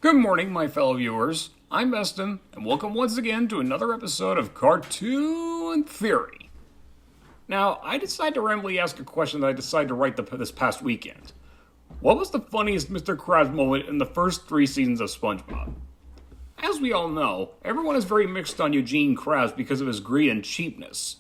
Good morning, my fellow viewers. I'm Eston, and welcome once again to another episode of Cartoon Theory. Now, I decided to randomly ask a question that I decided to write this past weekend. What was the funniest Mr. Krabs moment in the first 3 seasons of SpongeBob? As we all know, everyone is very mixed on Eugene Krabs because of his greed and cheapness.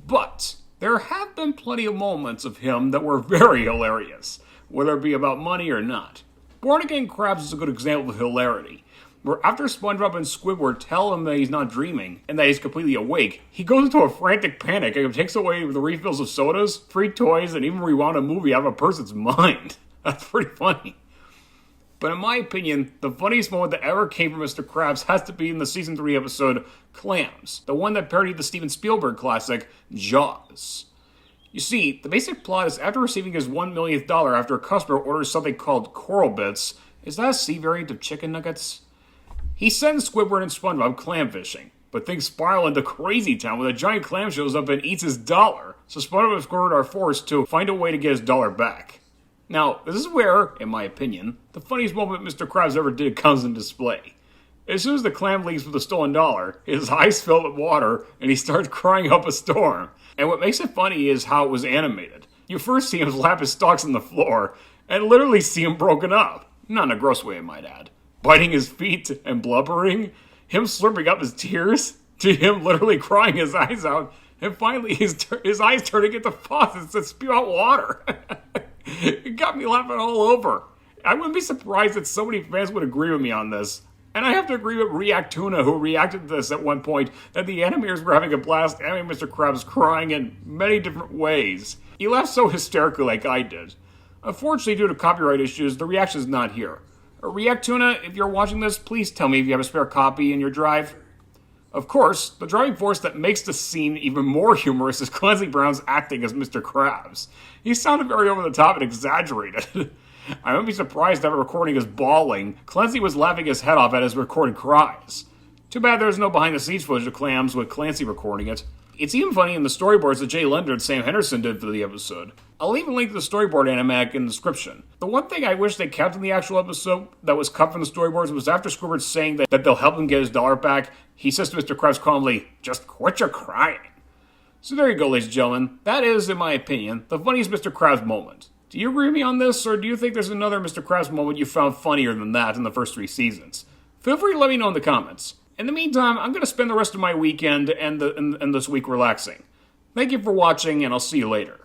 But there have been plenty of moments of him that were very hilarious, whether it be about money or not. Born Again Krabs is a good example of hilarity, where after SpongeBob and Squidward tell him that he's not dreaming and that he's completely awake, he goes into a frantic panic and takes away the refills of sodas, free toys, and even rewound a movie out of a person's mind. That's pretty funny. But in my opinion, the funniest moment that ever came from Mr. Krabs has to be in the Season 3 episode, Clams, the one that parodied the Steven Spielberg classic, Jaws. You see, the basic plot is after receiving his $1 millionth after a customer orders something called coral bits, is that a sea variant of chicken nuggets? He sends Squidward and SpongeBob clam fishing, but things spiral into crazy town when a giant clam shows up and eats his dollar, so SpongeBob and Squidward are forced to find a way to get his dollar back. Now, this is where, in my opinion, the funniest moment Mr. Krabs ever did comes into display. As soon as the clam leaves with the stolen dollar, his eyes fill with water, and he starts crying up a storm. And what makes it funny is how it was animated. You first see him slap his stalks on the floor, and literally see him broken up. Not in a gross way, I might add. Biting his feet and blubbering, him slurping up his tears, to him literally crying his eyes out, and finally his eyes turning into faucets that spew out water. It got me laughing all over. I wouldn't be surprised that so many fans would agree with me on this. And I have to agree with React Tuna, who reacted to this at one point, that the animators were having a blast animating Mr. Krabs crying in many different ways. He laughed so hysterically like I did. Unfortunately, due to copyright issues, the reaction is not here. React Tuna, if you're watching this, please tell me if you have a spare copy in your drive. Of course, the driving force that makes the scene even more humorous is Clancy Brown's acting as Mr. Krabs. He sounded very over the top and exaggerated. I wouldn't be surprised that recording his bawling, Clancy was laughing his head off at his recorded cries. Too bad there's no behind-the-scenes footage of Clams with Clancy recording it. It's even funny in the storyboards that Jay Lender and Sam Henderson did for the episode. I'll even link to the storyboard animatic in the description. The one thing I wish they kept in the actual episode that was cut from the storyboards was after Squidward saying that they'll help him get his dollar back, he says to Mr. Krabs calmly, "Just quit your crying." So there you go, ladies and gentlemen. That is, in my opinion, the funniest Mr. Krabs moment. Do you agree with me on this, or do you think there's another Mr. Krabs moment you found funnier than that in the first 3 seasons? Feel free to let me know in the comments. In the meantime, I'm going to spend the rest of my weekend and this week relaxing. Thank you for watching, and I'll see you later.